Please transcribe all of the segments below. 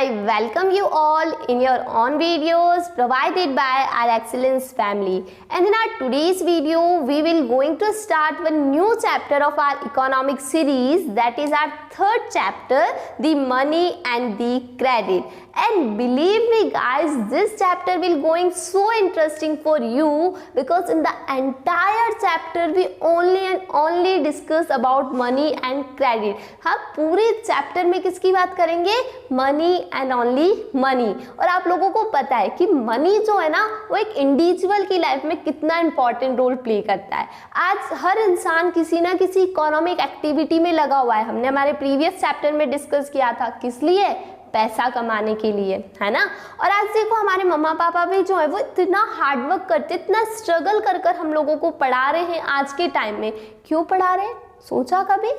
I welcome you all in your own videos provided by our Excellence family. And in our today's video, we will going to start one new chapter of our economic series, that is our third chapter, the money and the credit. And believe me guys, this chapter will going so interesting for you because in the entire chapter we only discuss about money and credit. हाँ, पूरे chapter में किसकी बात करेंगे? Money and only money. और आप लोगों को पता है कि मनी जो है ना वो एक इंडिविजुअल की लाइफ में कितना इंपॉर्टेंट रोल प्ले करता है। आज हर इंसान किसी ना किसी इकोनॉमिक एक्टिविटी में लगा हुआ है। हमने हमारे प्रीवियस चैप्टर में डिस्कस किया था, किस लिए? पैसा कमाने के लिए, है ना। और आज देखो हमारे मम्मा पापा भी जो है वो इतना हार्डवर्क करते, इतना स्ट्रगल कर कर हम लोगों को पढ़ा रहे हैं आज के टाइम में। क्यों पढ़ा रहे हैं? सोचा कभी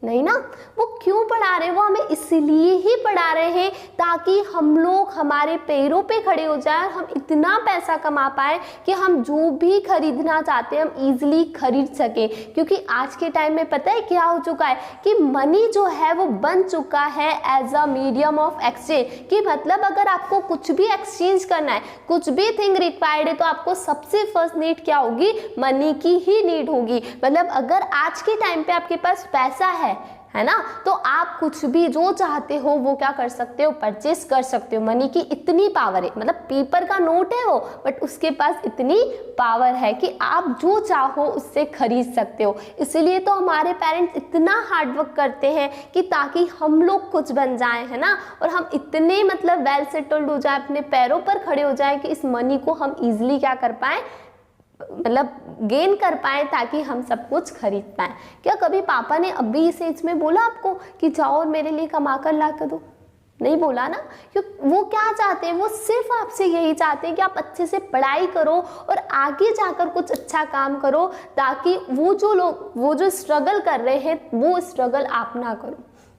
नहीं ना। वो क्यों पढ़ा रहे हैं? वो हमें इसलिए ही पढ़ा रहे हैं ताकि हम लोग हमारे पैरों पे खड़े हो जाए, हम इतना पैसा कमा पाए कि हम जो भी खरीदना चाहते हैं हम इजीली खरीद सकें। क्योंकि आज के टाइम में पता है क्या हो चुका है कि मनी जो है वो बन चुका है as a medium of exchange. कि मतलब अगर आपको कुछ भी एक्सचेंज करना है, कुछ भी थिंग रिक्वायर्ड है, तो आपको सबसे फर्स्ट नीड क्या होगी? मनी की ही नीड होगी। मतलब अगर आज के टाइम पे आपके पास पैसा है ना, तो आप कुछ भी जो चाहते हो वो क्या कर सकते हो? परचेस कर सकते हो। मनी की इतनी पावर है, मतलब पेपर का नोट है वो, बट उसके पास इतनी पावर है कि आप जो चाहो उससे खरीद सकते हो। इसीलिए तो हमारे पेरेंट्स इतना हार्डवर्क करते हैं कि ताकि हम लोग कुछ बन जाएं, है ना, और हम इतने मतलब वेल सेटल्ड हो जाए, अपने पैरों पर खड़े हो जाए कि इस मनी को हम इजिली क्या कर पाए, मतलब गेन कर पाए, ताकि हम सब कुछ खरीद पाए। क्या कभी पापा ने अभी इस एज में बोला आपको कि जाओ और मेरे लिए कमा कर ला कर दो? नहीं बोला ना। क्योंकि वो क्या चाहते हैं? वो सिर्फ आपसे यही चाहते हैं कि आप अच्छे से पढ़ाई करो और आगे जाकर कुछ अच्छा काम करो, ताकि वो जो स्ट्रगल कर रहे हैं वो स्ट्रगल आप ना करो।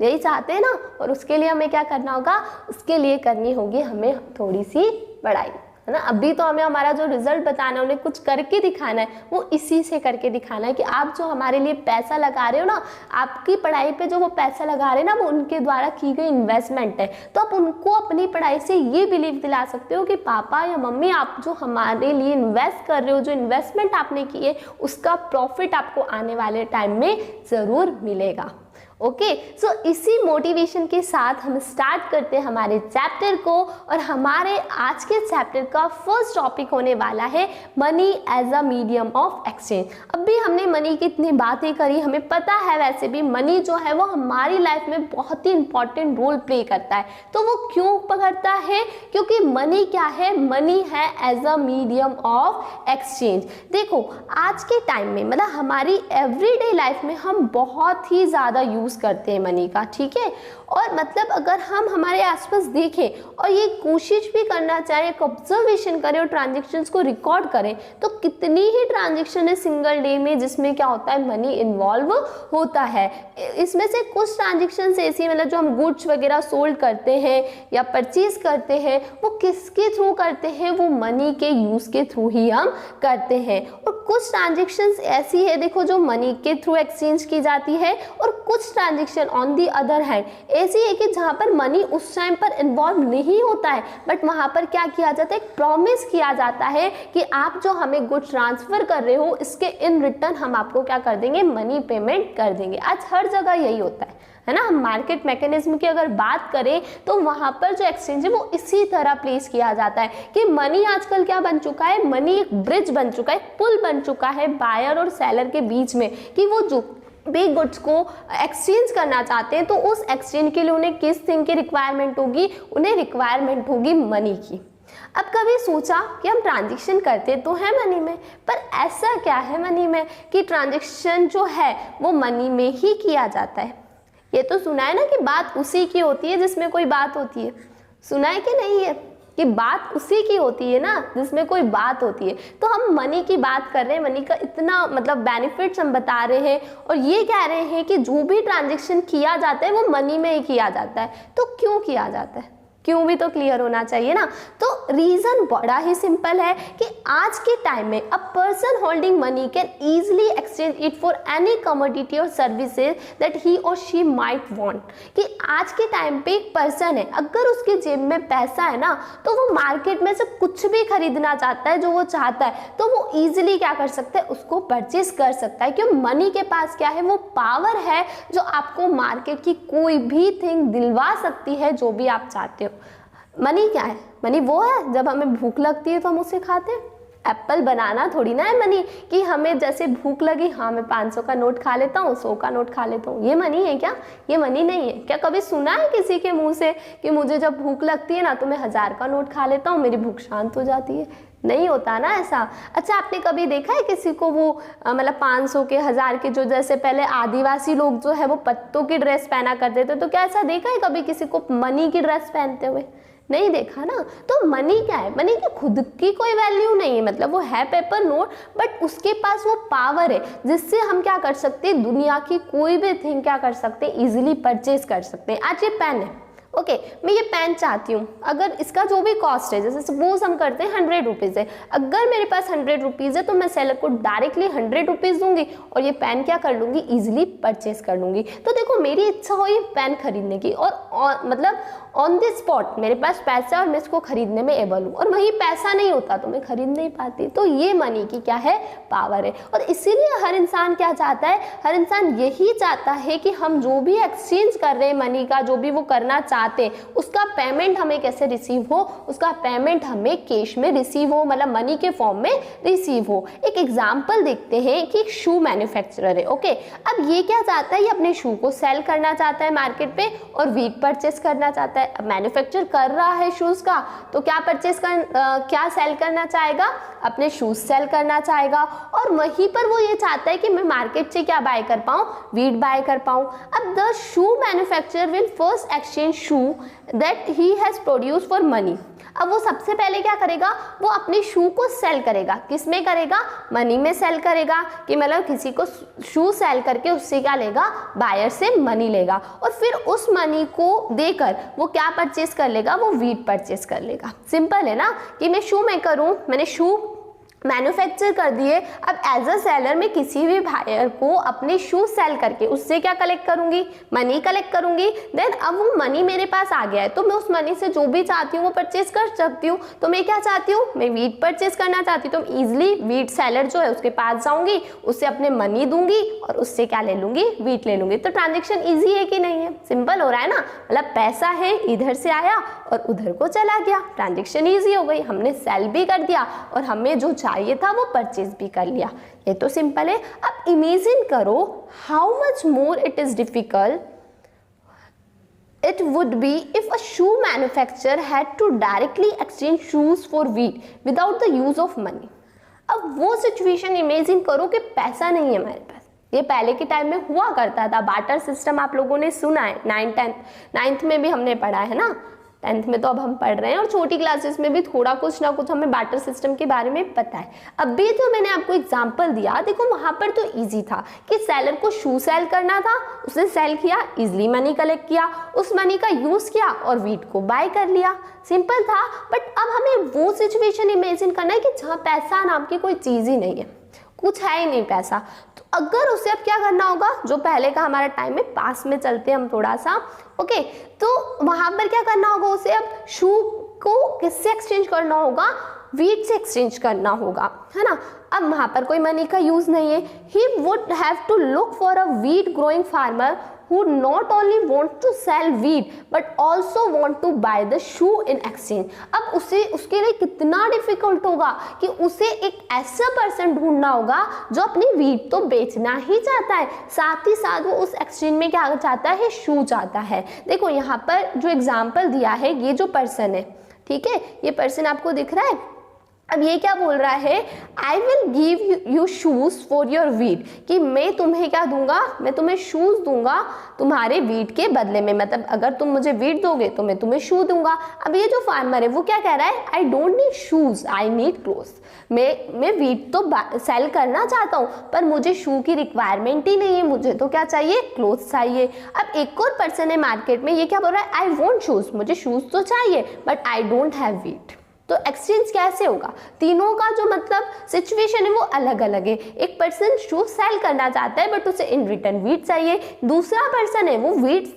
यही चाहते हैं ना। और उसके लिए हमें क्या करना होगा? उसके लिए करनी होगी हमें थोड़ी सी पढ़ाई, है ना। अभी तो हमें हमारा जो रिजल्ट बताना है, उन्हें कुछ करके दिखाना है, वो इसी से करके दिखाना है कि आप जो हमारे लिए पैसा लगा रहे हो ना, आपकी पढ़ाई पे जो वो पैसा लगा रहे हैं ना, वो उनके द्वारा की गई इन्वेस्टमेंट है। तो आप उनको अपनी पढ़ाई से ये बिलीव दिला सकते हो कि पापा या मम्मी, आप जो हमारे लिए इन्वेस्ट कर रहे हो, जो इन्वेस्टमेंट आपने की है, उसका प्रॉफिट आपको आने वाले टाइम में ज़रूर मिलेगा। ओके, सो इसी मोटिवेशन के साथ हम स्टार्ट करते हैं हमारे चैप्टर को। और हमारे आज के चैप्टर का फर्स्ट टॉपिक होने वाला है money as a medium of exchange. अभी हमने मनी की इतनी बातें करी, हमें पता है वैसे भी मनी जो है वो हमारी लाइफ में बहुत ही इंपॉर्टेंट रोल प्ले करता है। तो वो क्यों करता है? क्योंकि मनी क्या है? मनी है as a medium of exchange. देखो आज के टाइम में मतलब हमारी एवरीडे लाइफ में हम बहुत ही ज़्यादा यूज करते हैं मनी का, ठीक है। और मतलब अगर हम हमारे आसपास देखें और ये कोशिश भी करना चाहें, एक ऑब्जर्वेशन करें और ट्रांजेक्शन्स को रिकॉर्ड करें, तो कितनी ही ट्रांजेक्शन है सिंगल डे में जिसमें क्या होता है? मनी इन्वॉल्व होता है। इसमें से कुछ ट्रांजेक्शन्स ऐसी मतलब जो हम गुड्स वगैरह सोल्ड करते हैं या परचेज करते हैं, वो किसके थ्रू करते हैं? वो मनी के यूज के थ्रू ही हम करते हैं। और कुछ ट्रांजेक्शन्स ऐसी है देखो जो मनी के थ्रू एक्सचेंज की जाती है, और कुछ transaction on the other hand ऐसी है कि जहां पर मनी उस टाइम पर इन्वॉल्व नहीं होता है, बट वहां पर क्या किया जाता है? एक प्रॉमिस किया जाता है कि आप जो हमें गुड्स ट्रांसफर कर रहे हो, इसके इन रिटर्न हम आपको क्या कर देंगे? मनी पेमेंट कर देंगे। आज हर जगह यही होता है ना। हम मार्केट मैकेनिज्म की अगर बात करें तो वहां पर जो एक्सचेंज है वो इसी तरह प्लेस किया जाता है कि मनी आजकल क्या बन चुका है? मनी एक ब्रिज बन चुका है, पुल बन चुका है बायर और सेलर के बीच में, कि वो जो भी गुड्स को एक्सचेंज करना चाहते हैं तो उस एक्सचेंज के लिए उन्हें किस थिंग की रिक्वायरमेंट होगी? उन्हें रिक्वायरमेंट होगी मनी की। अब कभी सोचा कि हम ट्रांजेक्शन करते तो हैं मनी में, पर ऐसा क्या है मनी में कि ट्रांजेक्शन जो है वो मनी में ही किया जाता है? ये तो सुना है ना कि बात उसी की होती है जिसमें कोई बात होती है। सुना है कि नहीं है कि बात उसी की होती है ना जिसमें कोई बात होती है। तो हम मनी की बात कर रहे हैं, मनी का इतना मतलब बेनिफिट्स हम बता रहे हैं और ये कह रहे हैं कि जो भी ट्रांजेक्शन किया जाता है वो मनी में ही किया जाता है। तो क्यों किया जाता है? क्यों भी तो क्लियर होना चाहिए ना। तो रीजन बड़ा ही सिंपल है कि आज के टाइम में a person holding money can easily exchange it for any commodity और सर्विसेज दैट ही और शी माइट वांट। कि आज के टाइम पे एक पर्सन है, अगर उसके जेब में पैसा है ना, तो वो मार्केट में से कुछ भी खरीदना चाहता है जो वो चाहता है, तो वो इजीली क्या कर सकता है, उसको परचेज कर सकता है। क्यों? मनी के पास क्या है, वो पावर है जो आपको मार्केट की कोई भी थिंग दिलवा सकती है जो भी आप चाहते हो। मनी क्या है? मनी वो है जब हमें भूख लगती है तो हम उसे खाते हैं। एप्पल बनाना थोड़ी ना है मनी, कि हमें जैसे भूख लगी, हाँ मैं 500 का नोट खा लेता हूँ, 100 का नोट खा लेता हूँ, ये मनी है क्या? ये मनी नहीं है। क्या कभी सुना है किसी के मुंह से कि मुझे जब भूख लगती है ना तो मैं 1000 का नोट खा लेता हूँ, मेरी भूख शांत हो जाती है? नहीं होता ना ऐसा। अच्छा, आपने कभी देखा है किसी को वो मतलब 500 के 1000 के, जो जैसे पहले आदिवासी लोग जो है वो पत्तों की ड्रेस पहना करते थे, तो क्या ऐसा देखा है कभी किसी को मनी की ड्रेस पहनते हुए? नहीं देखा ना। तो मनी क्या है? मनी की खुद की कोई वैल्यू नहीं है, मतलब वो है पेपर नोट, बट उसके पास वो पावर है जिससे हम क्या कर सकते हैं, दुनिया की कोई भी थिंग क्या कर सकते हैं, इजीली परचेज कर सकते हैं। आज ये पेन है, ओके, मैं ये पेन चाहती हूँ, अगर इसका जो भी कॉस्ट है, जैसे सपोज हम करते हैं 100 रुपीज़ है, अगर मेरे पास 100 रुपीज़ है तो मैं सेलर को डायरेक्टली 100 रुपीज़ दूंगी और ये पेन क्या कर लूँगी, इजीली परचेज कर लूँगी। तो देखो, मेरी इच्छा हो ये पेन खरीदने की और मतलब ऑन द स्पॉट मेरे पास पैसा और मैं इसको खरीदने में एबल हूँ, और वही पैसा नहीं होता तो मैं खरीद नहीं पाती। तो ये मनी की क्या है, पावर है। और इसीलिए हर इंसान क्या चाहता है, हर इंसान यही चाहता है कि हम जो भी एक्सचेंज कर रहे हैं मनी का, जो भी वो करना चाहते हैं, उसका पेमेंट हमें कैसे रिसीव हो, उसका पेमेंट हमें कैश में रिसीव हो, मतलब मनी के फॉर्म में रिसीव हो। एक एग्जाम्पल देखते हैं कि एक शू मैन्युफैक्चरर है, ओके। अब ये क्या चाहता है, ये अपने शू को सेल करना चाहता है मार्केट पे और वीट परचेस करना चाहता है। अब मैन्युफैक्चर कर रहा है शूज का, तो क्या क्या सेल करना चाहेगा, अपने शूज सेल करना चाहेगा, और वहीं पर वो ये चाहता है कि मैं मार्केट से क्या बाय कर पाऊं, वीट बाय कर पाऊं। अब the shoe manufacturer will first exchange shoe that he has produce for money. अब वो सबसे पहले क्या करेगा, वो अपने शू को सेल करेगा। किस में करेगा, मनी में सेल करेगा, कि मतलब किसी को शू सेल करके उससे क्या लेगा, बायर से मनी लेगा, और फिर उस मनी को देकर वो क्या परचेस कर लेगा, वो वीट परचेस कर लेगा। सिंपल है ना, कि मैं शू मेकर हूँ, मैंने शू मैन्युफैक्चर कर दिए, अब एज अ सेलर मैं किसी भी बायर को अपने शूज सेल करके उससे क्या कलेक्ट करूंगी, मनी कलेक्ट करूंगी। देन अब वो मनी मेरे पास आ गया है, तो मैं उस मनी से जो भी चाहती हूँ वो परचेज कर सकती हूँ। तो मैं क्या चाहती हूँ, मैं वीट परचेज करना चाहती हूँ, तो ईजिली वीट सेलर जो है उसके पास जाऊंगी, उससे अपने मनी दूंगी और उससे क्या ले लूंगी, वीट ले लूंगी। तो ट्रांजेक्शन ईजी है कि नहीं है, सिंपल हो रहा है ना, मतलब पैसा है, इधर से आया और उधर को चला गया, ट्रांजेक्शन ईजी हो गई, हमने सेल भी कर दिया और हमें जो चाहिए था वो परचेज भी कर लिया। ये तो सिंपल है। अब इमेजिन करो how much more it is difficult it would be if a shoe manufacturer had to directly exchange shoes for wheat without the use of money। अब वो सिचुएशन इमेजिन करो कि पैसा नहीं है हमारे पास। ये पहले के टाइम में हुआ करता था, बार्टर सिस्टम आप लोगों ने सुना है, 9th में भी हमने पढ़ा है ना, 10th में तो अब हम पढ़ रहे हैं, और छोटी क्लासेस में भी थोड़ा कुछ ना कुछ हमें बार्टर सिस्टम के बारे में पता है। अभी जो मैंने आपको एग्जांपल दिया, देखो वहां पर तो इजी था कि सेलर को शू सेल करना था, उसने सेल किया, इजिली मनी कलेक्ट किया, उस मनी का यूज किया और वीट को बाय कर लिया, सिंपल था। बट अब हमें वो सिचुएशन इमेजिन करना है कि जहाँ पैसा नाम की कोई चीज ही नहीं है, कुछ है ही नहीं पैसा। तो अगर उसे अब क्या करना होगा, जो पहले का हमारा टाइम है, पास में चलते हैं हम थोड़ा सा, ओके। तो वहां पर क्या करना होगा, उसे अब शू को किससे एक्सचेंज करना होगा, वीट से एक्सचेंज करना होगा, है ना। अब वहां पर कोई मनी का यूज नहीं है, he would have to look for a wheat growing farmer who not only want to sell wheat but also want to buy the shoe in exchange। अब उसे उसके लिए कितना डिफिकल्ट होगा कि उसे एक ऐसा पर्सन ढूंढना होगा जो अपनी वीट तो बेचना ही चाहता है, साथ ही साथ वो उस एक्सचेंज में क्या चाहता है, शू चाहता है। देखो यहाँ पर जो एग्जाम्पल दिया है, ये जो पर्सन है, ठीक है, ये पर्सन आपको दिख रहा है, अब ये क्या बोल रहा है, I will give you shoes for your wheat, कि मैं तुम्हें क्या दूंगा, मैं तुम्हें शूज दूंगा तुम्हारे वीट के बदले में, मतलब अगर तुम मुझे वीट दोगे तो मैं तुम्हें शू दूंगा। अब ये जो फार्मर है वो क्या कह रहा है, I don't need shoes I need clothes, मैं वीट तो सेल करना चाहता हूँ पर मुझे शू की रिक्वायरमेंट ही नहीं है, मुझे तो क्या चाहिए, क्लोथ्स चाहिए। अब एक और पर्सन है मार्केट में, ये क्या बोल रहा है, आई वॉन्ट शूज, मुझे शूज तो चाहिए but I don't have wheat. तो एक्सचेंज कैसे होगा, तीनों का जो मतलब सिचुएशन है वो अलग अलग है। एक पर्सन शू सेल करना चाहता है बट उसे इन रिटर्न वीट चाहिए, दूसरा पर्सन है वो वीट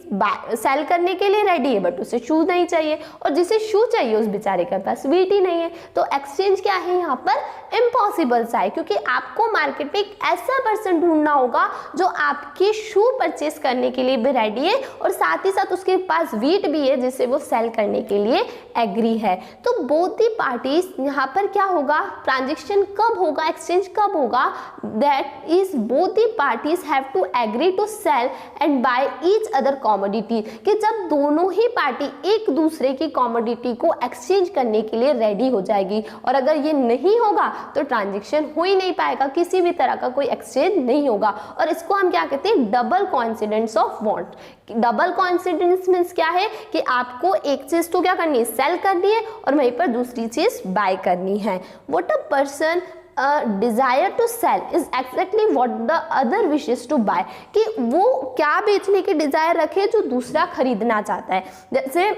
सेल करने के लिए रेडी है बट उसे शू नहीं चाहिए, और जिसे शू चाहिए उस बेचारे के पास वीट ही नहीं है। तो एक्सचेंज क्या है यहाँ पर, इम्पॉसिबल सा है, क्योंकि आपको मार्केट में एक ऐसा पर्सन ढूंढना होगा जो आपके शू परचेस करने के लिए भी रेडी है और साथ ही साथ उसके पास वीट भी है जिसे वो सेल करने के लिए एग्री है। तो बोथ दी पार्टीज, यहाँ पर क्या होगा, ट्रांजेक्शन कब होगा, एक्सचेंज कब होगा, that is both the parties have to agree to sell and buy each other commodity, कि जब दोनों ही पार्टी एक दूसरे की कमोडिटी को एक्सचेंज करने के लिए रेडी हो जाएगी, और अगर ये नहीं होगा तो ट्रांजेक्शन हो ही नहीं पाएगा, किसी भी तरह का कोई एक्सचेंज नहीं होगा। और इसको हम क्या कहते हैं, double coincidence of want. Double coincidence means क्या है कि आपको एक चीज तो क्या करनी है, सेल करनी है और वहीं पर दूसरी चीज बाय करनी है। What a person desire to sell is exactly what the other wishes to buy, कि वो क्या बेचने की डिजायर रखे जो दूसरा खरीदना चाहता है। जैसे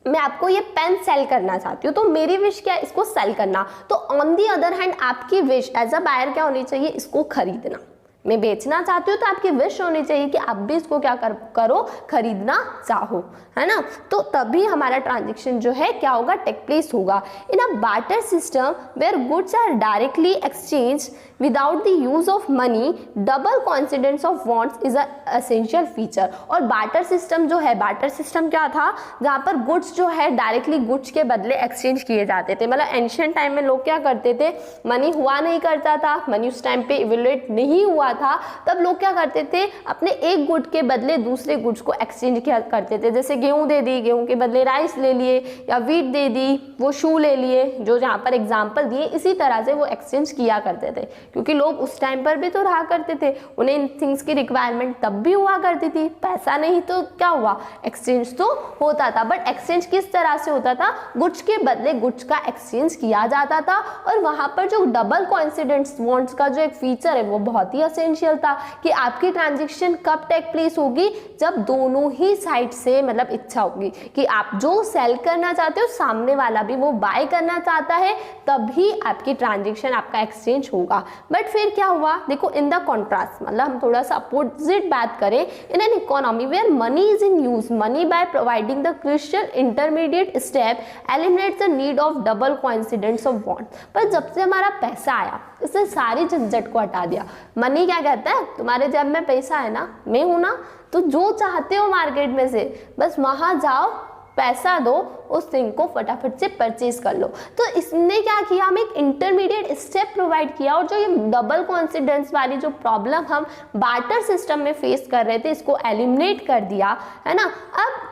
मैं आपको ये पेन सेल करना चाहती हूँ तो मेरी विश क्या है, इसको सेल करना। तो ऑन दी अदर हैंड आपकी विश एज अ बायर क्या होनी चाहिए, इसको खरीदना। मैं बेचना चाहती हूँ तो आपकी विश होनी चाहिए कि आप भी इसको क्या करो, खरीदना चाहो, है ना। तो तभी हमारा ट्रांजेक्शन जो है क्या होगा, टेक प्लेस होगा। In a barter system where goods are directly exchange without the use of money, double coincidence of wants is a essential feature. और बार्टर सिस्टम जो है, बार्टर सिस्टम क्या था, जहाँ पर गुड्स जो है डायरेक्टली गुड्स के बदले एक्सचेंज किए जाते थे। मतलब एंशिएंट टाइम में लोग क्या करते थे, मनी हुआ नहीं करता था, मनी उस टाइम पे इवेल्युएट नहीं हुआ था, तब लोग क्या करते थे, अपने एक गुड के बदले दूसरे गुड्स को एक्सचेंज किया करते थे। जैसे गेहूं दे दी, गेहूं के बदले राइस ले लिए, या वीट दे दी, वो शू ले लिए, जो जहाँ पर एग्जाम्पल दिए, इसी तरह से वो एक्सचेंज किया करते थे। क्योंकि लोग उस टाइम पर भी तो रहा करते थे, उन्हें इन थिंग्स की रिक्वायरमेंट तब भी हुआ करती थी, पैसा नहीं तो क्या हुआ, एक्सचेंज तो होता था। बट एक्सचेंज किस तरह से होता था, गुड्स के बदले गुड्स का एक्सचेंज किया जाता था। और वहाँ पर जो डबल कोइंसिडेंस वांट्स का जो एक फीचर है वो बहुत ही एसेंशियल था, कि आपकी ट्रांजेक्शन कब टेक प्लेस होगी, जब दोनों ही साइड से मतलब इच्छा होगी कि आप जो सेल करना चाहते हो सामने वाला भी वो बाय करना चाहता है, तभी आपकी ट्रांजेक्शन, आपका एक्सचेंज होगा। बट फिर क्या हुआ, देखो इन द कॉन्ट्रास्ट, मतलब हम थोड़ा सा अपोजिट बात करें, in an economy where money is in use, money by providing the crucial intermediate step eliminates the need of double coincidence of want. पर जब से हमारा पैसा आया, इससे सारी झंझट को हटा दिया। मनी क्या कहता है, तुम्हारे जेब में पैसा है ना, मैं हूं ना, तो जो चाहते हो मार्केट में से बस वहां जाओ, पैसा दो, उस थिंग को फटाफट से परचेज कर लो। तो इसने क्या किया, हमें एक इंटरमीडिएट स्टेप प्रोवाइड किया, और जो ये डबल कॉन्सिडेंस वाली जो प्रॉब्लम हम बार्टर सिस्टम में फेस कर रहे थे, इसको एलिमिनेट कर दिया, है ना। अब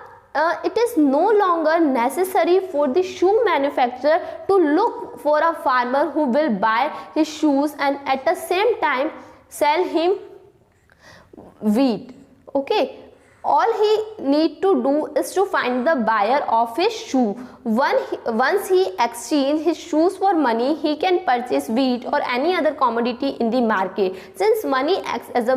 it is no longer necessary for the shoe manufacturer to look for a farmer who will buy his shoes and at the same time sell him wheat. Okay, all he need to do is to find the buyer of his shoe. Once he exchange his shoes for money, he can purchase wheat or any other commodity in the market. Since money acts as a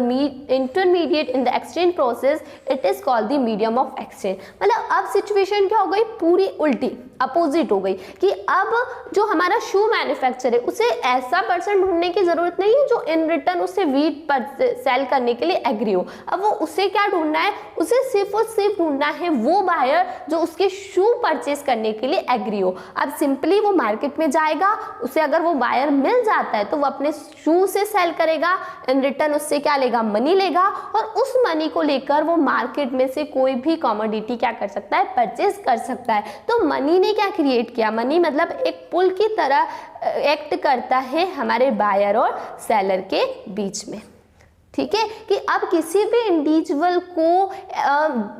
intermediate in the exchange process, it is called the medium of exchange. मतलब अब situation क्या हो गई, पूरी उल्टी opposite हो गई, कि अब जो हमारा शू मैन्युफैक्चर है उसे ऐसा पर्सन ढूंढने की जरूरत नहीं है जो इन रिटर्न उसे वीट पर सेल करने के लिए एग्री हो। अब वो उसे क्या ढूंढना है, उसे सिर्फ और सिर्फ ढूंढना है वो बायर जो उसके शू परचेस करने के लिए एग्री हो। अब सिंपली वो मार्केट में जाएगा, उसे अगर वो बायर मिल जाता है तो वो अपने शू से सेल करेगा, इन रिटर्न उससे क्या लेगा, मनी लेगा, और उस मनी को लेकर वो मार्केट में से कोई भी कमोडिटी क्या कर सकता है, परचेज कर सकता है। तो मनी ने क्या क्रिएट किया, मनी मतलब एक पुल की तरह एक्ट करता है हमारे बायर और सेलर के बीच में। ठीक है, कि अब किसी भी इंडिविजुअल को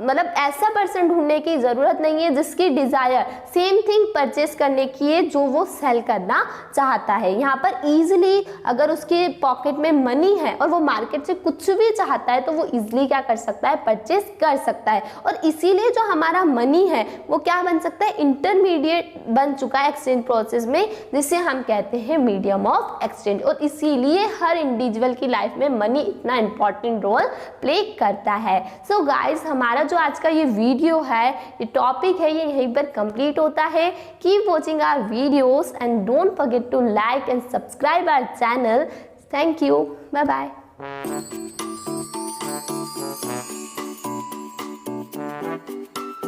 मतलब ऐसा पर्सन ढूंढने की ज़रूरत नहीं है जिसकी डिज़ायर सेम थिंग परचेस करने की है जो वो सेल करना चाहता है। यहाँ पर ईजिली अगर उसके पॉकेट में मनी है और वो मार्केट से कुछ भी चाहता है तो वो ईजिली क्या कर सकता है, परचेस कर सकता है। और इसीलिए जो हमारा मनी है वो क्या बन सकता है, इंटरमीडिएट बन चुका है एक्सचेंज प्रोसेस में, जिसे हम कहते हैं मीडियम ऑफ एक्सचेंज। और इसीलिए हर इंडिविजुअल की लाइफ में मनी इतना इंपॉर्टेंट रोल प्ले करता है। सो गाइज, हमारा जो आज का ये वीडियो है, ये टॉपिक है, ये यहीं पर कंप्लीट होता है। Keep watching our videos and don't forget to like and subscribe our channel. Thank you, bye bye.